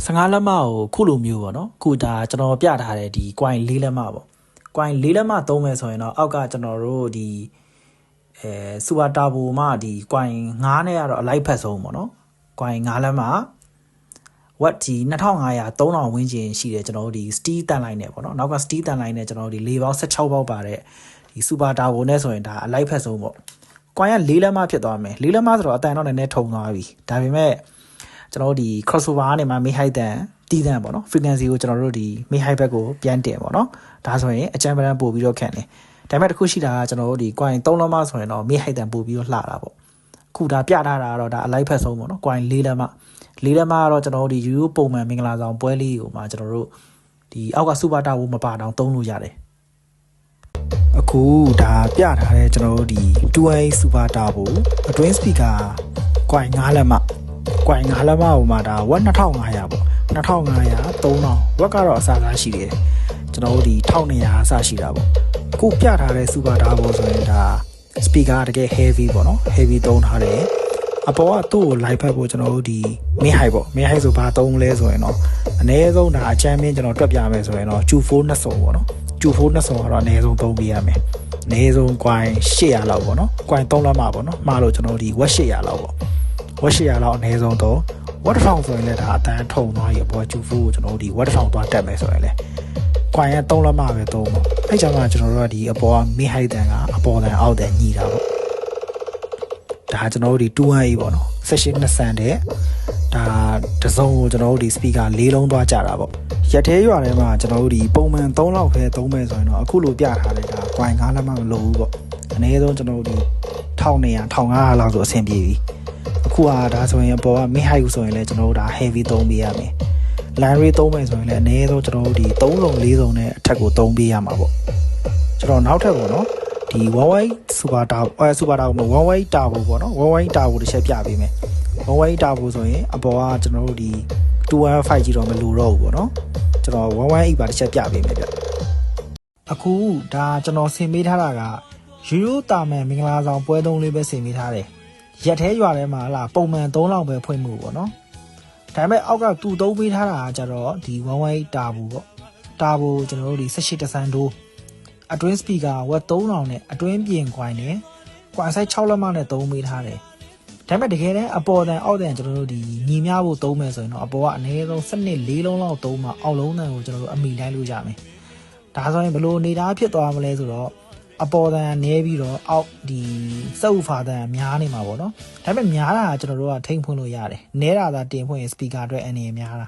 15လက်မကိုခုလိုမျိုးပေါ့နော်ခုဒါကျွန်တော်ပြထားတဲ့ဒီ coin 4လက်မပေါ့ coin 4လက်မသုံးမယ်ဆိုရင်တော့အောက်ကကျွန်တော်တို့ဒီစူပါတာဘိုမှဒီ coin 9နဲ့ကတော့အလိုက်ဖက်ဆုံးပေါ့နော် coin 9လက်မဝတ်ဒီ2500 3000ဝန်းကျင်ရှိတယ်ကျွန်တော်တို့ဒီ steel တန်လိုက်နဲ့ပေါ့နော်နောက်က steel တန်လိုက်နဲ့ကျွန်တော်တို့ဒီ၄ပေါင်း16ပေါက်ပါတဲ့ဒီစူပါတာဘိုနဲ့ဆိုရင်ဒါအလိုက်ဖက်ဆုံးပေါ့ coin က4လက်မဖြစ်သွားမယ်4လက်မဆိုတော့အတန်တော့နည်းနည်းထုံသွားပြီဒါပေမဲ့ကျွန်တော်တို့ဒီ crossover ကနေမှ mid height တန်တီးတန်ပေါ့နော် frequency ကိုကျွန်တော်တို့ဒီ mid height ဘက်ကိုပြန်တင်ပေါ့နော်ဒါဆိုရင်အကြမ်းပန်းပို့ပြီးတော့ခံတယ်ဒါပေမဲ့တစ်ခုရှိတာကကျွန်တော်တို့ဒီ coin 3လက်မဆိုရင်တော့ mid height တန်ပို့ပြီးတော့လှတာပေါ့ခုဒါပြထားတာကတော့ဒါအလိုက်ဖက်ဆုံးပေါ့နော် coin 4လက်မ4လက်မကတော့ကျွန်တော်တို့ဒီ euro ပုံမှန်မင်္ဂလာဆောင်ပွဲလေးကိုမှကျွန်တော်တို့ဒီအောက်က super tower မပါတောင်သုံးလို့ရတယ်အခုဒါပြထားတဲ့ကျွန်တော်တို့ဒီ 2A super tower အတွင်း speaker coin 5လက်မcoin 5လက်မဟိုမှာဒါ2500ပေါ့2500 3000ဝက်ကတော့အစားစားရှိတယ်ကျွန်တော်တို့ဒီ1200အစားရှိတာပေါ့အခုပြထားတဲ့ super tower ဆိုရင်ဒါ speaker တကယ် heavy ပေါ့နော် heavy သုံးထားတယ်အပေါ်ကသူ့ကို live ဖက်ဖို့ကျွန်တော်တို့ဒီ mid height ပေါ့ mid height ဆိုဘာသုံးလဲဆိုရင်တော့အနည်းဆုံးဒါအချမ်းမင်းကျွန်တော်တွက်ပြမယ်ဆိုရင်တော့ Q4 နှစ်စုံပေါ့နော် Q4 နှစ်စုံကတော့အနည်းဆုံးသုံးပေးရမယ်အနည်းဆုံး coin 800လောက်ပေါ့နော် coin 3လက်မပေါ့နော်မှားလို့ကျွန်တော်ဒီ watt 800လောက်ပေါ့watt 800လောက်အနည်းဆုံးတော့ watt 1000ဆိုရင်လည်းဒါအတန်းထုံသွားပြီအပေါ် Q4 ကိုကျွန်တော်တို့ဒီ watt 1000သွားတက်မယ်ဆိုရင်လည်း coin က3လက်မပဲသုံးပေါ့အဲ့ကြောင့်ကကျွန်တော်တို့ကဒီအပေါ်က mid height တန်ကအပေါ်တန်အောက်တန်ညီတာပေါ့ဒါကျွန်တော်တို့ဒီ 2A ပေါ့နော် session 2ဆန်တဲ့ဒါတစ်စုံကိုကျွန်တော်တို့ဒီ speaker 4လုံးသွားကြတာပေါ့ရက်သေးရွာထဲမှာကျွန်တော်တို့ဒီပုံမှန်3လောက်ပဲသုံးမယ်ဆိုရင်တော့အခုလိုပြထားလိုက်တာ coin 5လက်မမလိုဘူးပေါ့အနည်းဆုံးကျွန်တော်တို့ဒီ1200 1500လောက်ဆိုအဆင်ပြေပြီအခုကဒါဆိုရင်အပေါ်က mid height ဆိုရင်လည်းကျွန်တော်တို့ဒါ heavy သုံးပေးရမယ် line rate သုံးမယ်ဆိုရင်လည်းအနည်းဆုံးကျွန်တော်တို့ဒီ3စုံ4စုံနဲ့အထက်ကိုသုံးပေးရမှာပေါ့ကျွန်တော်နောက်ထပ်ပေါ့နော်ဒီ 1Y super tower super tower 1Y tower ပေါ့နော် 1Y tower တစ်ချက်ပြပေးမယ် 1Y tower ဆိုရင်အပေါ်ကကျွန်တော်တို့ဒီ 215 ကြီးတော့မလိုတော့ဘူးပေါ့နော်ကျွန်တော် 1Y ပါတစ်ချက်ပြပေးမယ်ဗျအခုဒါကျွန်တော်ဆင်ပေးထားတာကရိုးရိုးတာမန်မင်္ဂလာဆောင်ပွဲသုံးလေးပဲဆင်ပေးထားတယ်ရက်သေးရွာထဲမှာလာပုံမှန်3လောက်ပဲဖွင့်မှုပေါ့နော်ဒါပေမဲ့အောက်ကတူသုံးပေးထားတာကကြတော့ဒီ 1Y tower ပေါ့ tower ကျွန်တော်တို့ဒီ18တဆန်တိုးအတွင်း speaker ဝက်3000နဲ့အတွင်းပြင် coin နဲ့ coin size 6လက်မနဲ့သုံးပေးထားတယ်ဒါပေမဲ့တကယ်တမ်းအပေါ်တန်အောက်တန်ကျွန်တော်တို့ဒီညီမျှဖို့သုံးမယ်ဆိုရင်တော့အပေါ်ကအနည်းဆုံးစနစ်4လုံးလောက်သုံးမှအောက်လုံးတန်ကိုကျွန်တော်တို့အမိလိုက်လို့ရမယ်ဒါဆိုရင်ဘယ်လိုအနေထားဖြစ်သွားမလဲဆိုတော့အပေါ်တန်နည်းပြီးတော့အောက်ဒီစက်ဥဖာတန်များနေမှာပေါ့နော်ဒါပေမဲ့များတာကကျွန်တော်တို့ကထိမ့်ဖွင့်လို့ရတယ်နည်းတာသာတင်ဖွင့်ရင် speaker အတွက်အနေများတာ